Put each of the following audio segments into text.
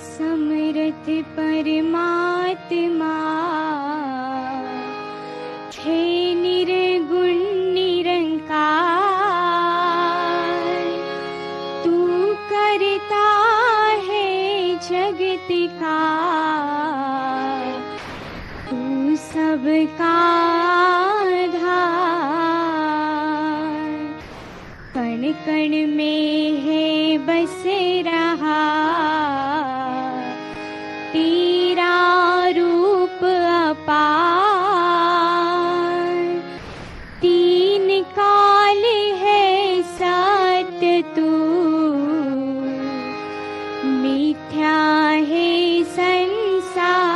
समर्थ परमात्मा हे निर्गुण निरंकार, तू करता है जगत का, तू सबका आधार। कण कण में है बस रहा तेरा रूप अपार। तीन काल है सत्य तू, मिथ्या है संसार।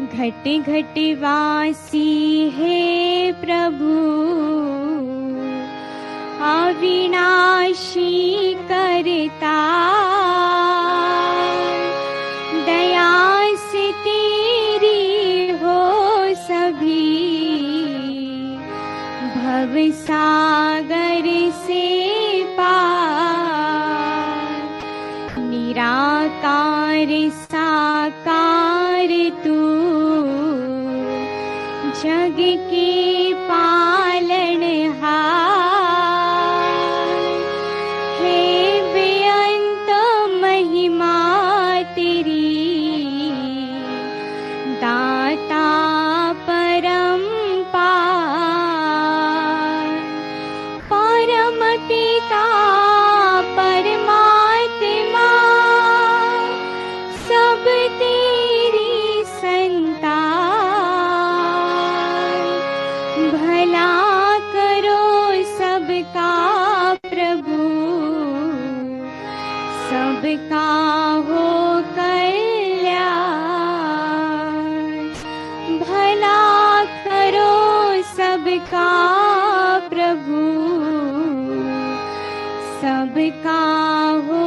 घट घट वासी है प्रभु, अविनाशी करता। दया से तेरी हो सभी, भव सागर से पार। निराकार साकार तू, जग के पालनहार। हे बेअंत महिमा तेरी, दाता परम्पार। परम पिता परमात्मा, सब तेरी संतान। भला करो सबका प्रभु, सबका हो कल्याण। भला करो सबका प्रभु, सबका हो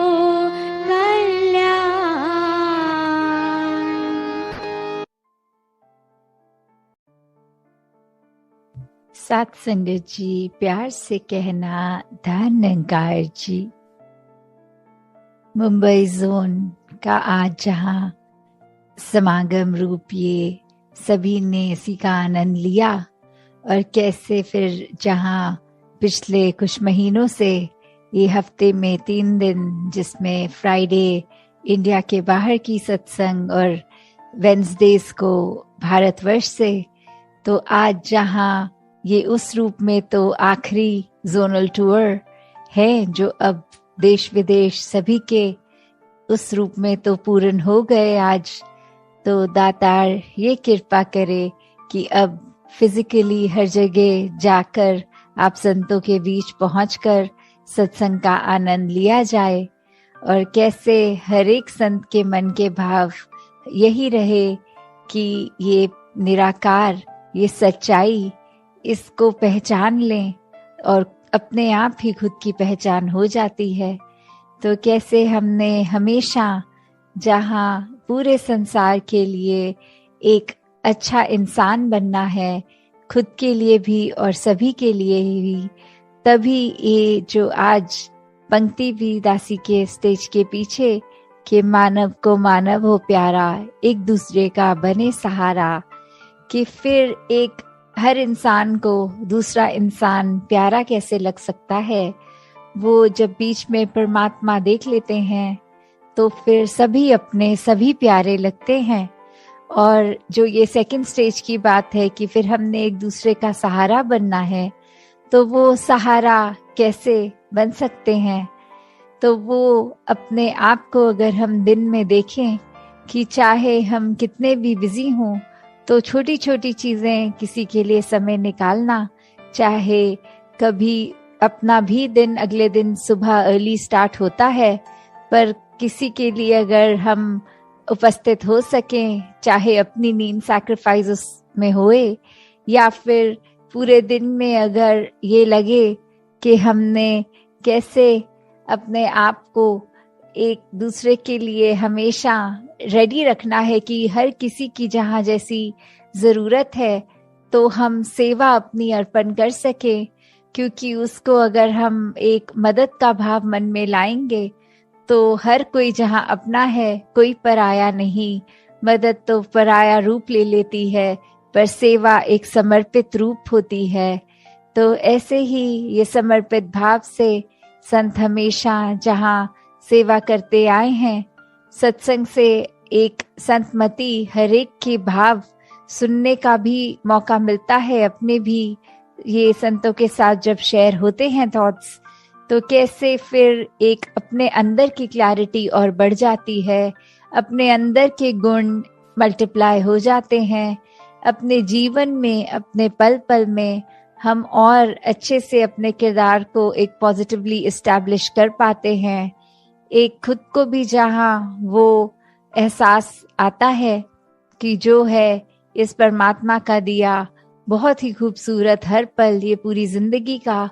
कल्याण। साथ संगत जी, प्यार से कहना धन्यकार जी। मुंबई जोन का आज जहाँ समागम रूप ये सभी ने इसी का आनंद लिया, और कैसे फिर जहाँ पिछले कुछ महीनों से ये हफ्ते में 3 दिन, जिसमें फ्राइडे इंडिया के बाहर की सत्संग और वेंसडेज को भारतवर्ष से, तो आज जहाँ ये उस रूप में तो आखिरी जोनल टूर है जो अब देश विदेश सभी के उस रूप में तो पूर्ण हो गए आज। तो दातार ये कृपा करे कि अब फिजिकली हर जगह जाकर आप संतों के बीच पहुंचकर सत्संग का आनंद लिया जाए, और कैसे हर एक संत के मन के भाव यही रहे कि ये निराकार, ये सच्चाई, इसको पहचान लें और अपने आप ही खुद की पहचान हो जाती है। तो कैसे हमने हमेशा जहाँ पूरे संसार के लिए एक अच्छा इंसान बनना है, खुद के लिए भी और सभी के लिए भी, तभी ये जो आज पंक्ति भी दासी के स्टेज के पीछे कि मानव को मानव हो प्यारा, एक दूसरे का बने सहारा, कि फिर एक हर इंसान को दूसरा इंसान प्यारा कैसे लग सकता है। वो जब बीच में परमात्मा देख लेते हैं तो फिर सभी अपने सभी प्यारे लगते हैं। और जो ये सेकंड स्टेज की बात है कि फिर हमने एक दूसरे का सहारा बनना है, तो वो सहारा कैसे बन सकते हैं। तो वो अपने आप को अगर हम दिन में देखें कि चाहे हम कितने भी बिजी हों, तो छोटी छोटी चीजें, किसी के लिए समय निकालना, चाहे कभी अपना भी दिन अगले दिन सुबह अर्ली स्टार्ट होता है, पर किसी के लिए अगर हम उपस्थित हो सकें, चाहे अपनी नींद सैक्रिफाइस में होए, या फिर पूरे दिन में अगर ये लगे कि हमने कैसे अपने आप को एक दूसरे के लिए हमेशा रेडी रखना है कि हर किसी की जहाँ जैसी जरूरत है तो हम सेवा अपनी अर्पण कर सके, क्योंकि उसको अगर हम एक मदद का भाव मन में लाएंगे तो हर कोई जहाँ अपना है, कोई पराया नहीं। मदद तो पराया रूप ले लेती है, पर सेवा एक समर्पित रूप होती है। तो ऐसे ही ये समर्पित भाव से संत हमेशा जहाँ सेवा करते आए हैं, सत्संग से एक संतमति हर एक के भाव सुनने का भी मौका मिलता है। अपने भी ये संतों के साथ जब शेयर होते हैं थॉट्स, तो कैसे फिर एक अपने अंदर की क्लैरिटी और बढ़ जाती है, अपने अंदर के गुण मल्टीप्लाई हो जाते हैं। अपने जीवन में, अपने पल पल में हम और अच्छे से अपने किरदार को एक पॉजिटिवली इस्टेब्लिश कर पाते हैं। एक खुद को भी जहाँ वो एहसास आता है कि जो है इस परमात्मा का दिया बहुत ही खूबसूरत हर पल, ये पूरी जिंदगी का,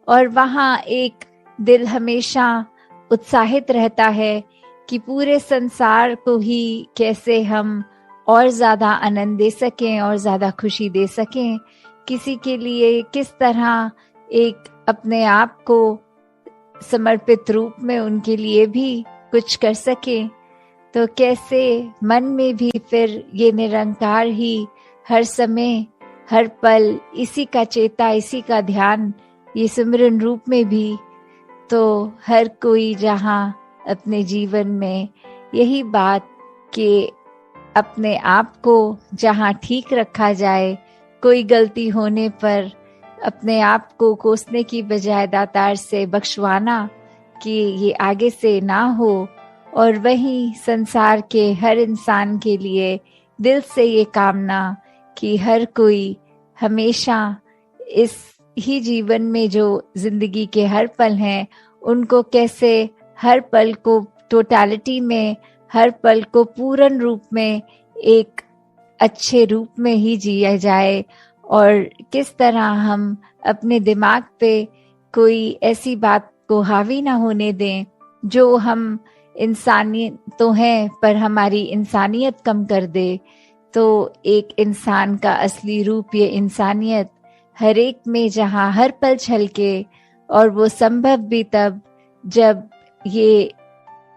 और वहाँ एक दिल हमेशा उत्साहित रहता है कि पूरे संसार को ही कैसे हम और ज्यादा आनंद दे सकें और ज्यादा खुशी दे सकें, किसी के लिए किस तरह एक अपने आप को समर्पित रूप में उनके लिए भी कुछ कर सकें। तो कैसे मन में भी फिर ये निरंकार ही हर समय हर पल इसी का चेता, इसी का ध्यान, ये सिमरन रूप में भी। तो हर कोई जहाँ अपने जीवन में यही बात कि अपने आप को जहाँ ठीक रखा जाए, कोई गलती होने पर अपने आप को कोसने की बजाय दातार से बख्शवाना कि ये आगे से ना हो। और वहीं संसार के हर इंसान के लिए दिल से ये कामना कि हर कोई हमेशा इस ही जीवन में जो जिंदगी के हर पल हैं, उनको कैसे हर पल को टोटलिटी में, हर पल को पूर्ण रूप में एक अच्छे रूप में ही जिया जाए। और किस तरह हम अपने दिमाग पे कोई ऐसी बात को हावी ना होने दें जो हम इंसानियत तो हैं पर हमारी इंसानियत कम कर दे। तो एक इंसान का असली रूप, ये इंसानियत हर एक में जहाँ हर पल छलके, और वो संभव भी तब जब ये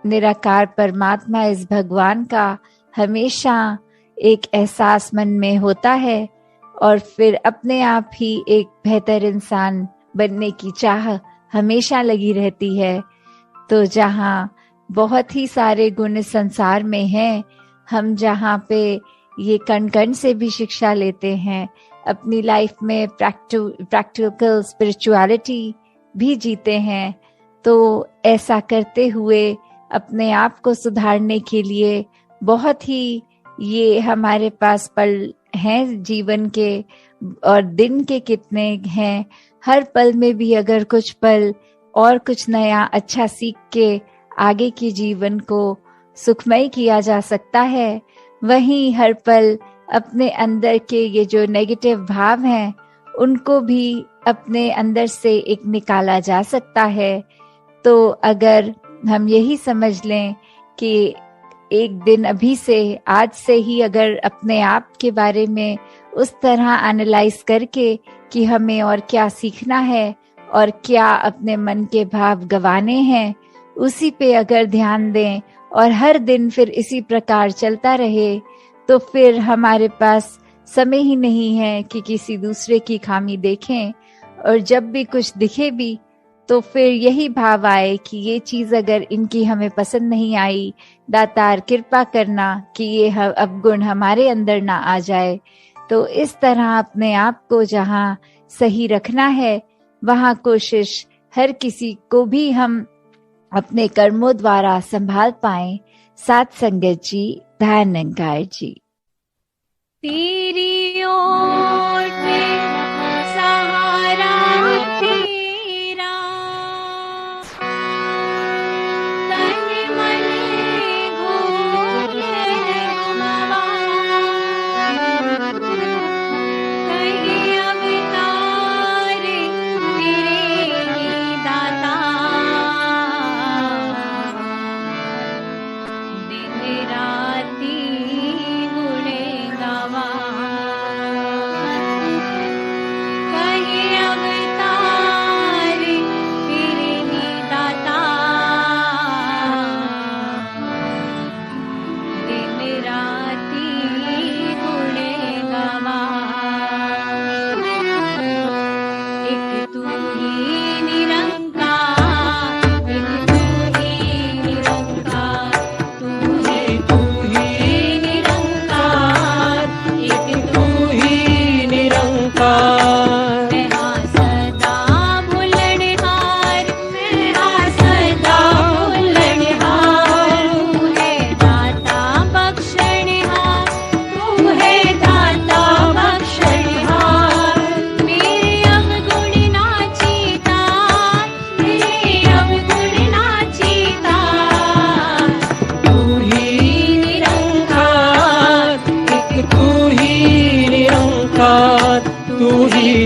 निराकार परमात्मा, इस भगवान का हमेशा एक एहसास मन में होता है, और फिर अपने आप ही एक बेहतर इंसान बनने की चाह हमेशा लगी रहती है। तो जहाँ बहुत ही सारे गुण इस संसार में हैं, हम जहाँ पे ये कण कण से भी शिक्षा लेते हैं, अपनी लाइफ में प्रैक्टिकल स्पिरिचुअलिटी भी जीते हैं। तो ऐसा करते हुए अपने आप को सुधारने के लिए बहुत ही ये हमारे पास पल हैं जीवन के, और दिन के कितने हैं। हर पल में भी अगर कुछ पल और कुछ नया अच्छा सीख के आगे के जीवन को सुखमय किया जा सकता है, वहीं हर पल अपने अंदर के ये जो नेगेटिव भाव हैं उनको भी अपने अंदर से एक निकाला जा सकता है। तो अगर हम यही समझ लें कि एक दिन अभी से, आज से ही अगर अपने आप के बारे में उस तरह एनालाइज करके कि हमें और क्या सीखना है और क्या अपने मन के भाव गंवाने हैं, उसी पे अगर ध्यान दें और हर दिन फिर इसी प्रकार चलता रहे, तो फिर हमारे पास समय ही नहीं है कि किसी दूसरे की खामी देखें। और जब भी कुछ दिखे भी तो फिर यही भाव आए कि ये चीज अगर इनकी हमें पसंद नहीं आई, दातार कृपा करना कि ये अवगुण हमारे अंदर ना आ जाए। तो इस तरह अपने आप को जहाँ सही रखना है, वहाँ कोशिश हर किसी को भी हम अपने कर्मों द्वारा संभाल पाएं। साथ संगत जी, ध्यान निरंकार जी। तेरी ओर सहारा तेरा, तन मन घोले गुमवा, कहीं अवतार तेरे ही दाता, दिन राती गुणे गावा, कहीं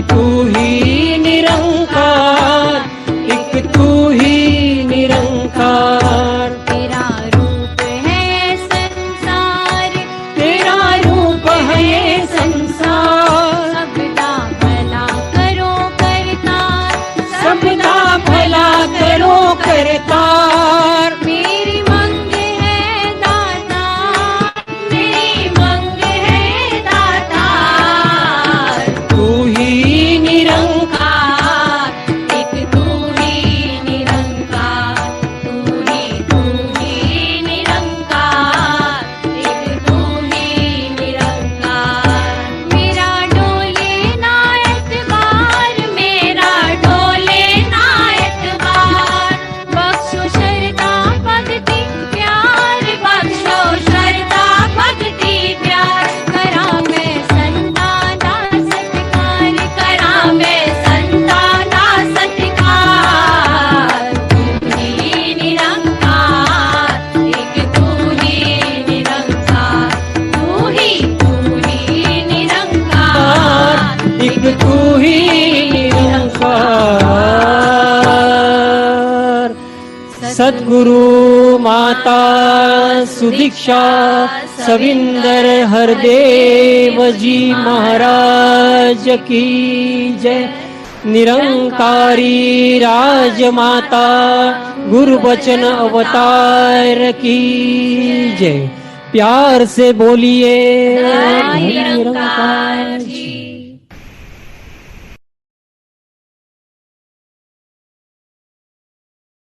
तू ही निरंकार, एक तू ही निरंकार। तेरा रूप है संसार, तेरा रूप है ये संसार, सबदा भला करो करतार, सबदा भला करो करतार। मेरी मंग है दाता, मेरी मंग है दातार। तू ही निरंकार, एक तू ही निरंकार, तू ही निरंकार, एक तू ही निरंकार। मेरा डोले ना एतबार, मेरा डोले ना एतबार। बख्शो श्रद्धा भक्ति प्यार, बख्शो श्रद्धा भक्ति प्यार। करा मैं संता दा सत्कार, करा मैं संता दा सत्कार। तू ही निरंकार, एक तू ही निरंकार, तू ही निरंकार, एक तू ही निरंकार। सद्गुरु माता सुदीक्षा सविंदर हरदेव जी महाराज की जय। निरंकारी राजमाता गुरुबचन अवतार की जय। प्यार से बोलिए निरंकार जी।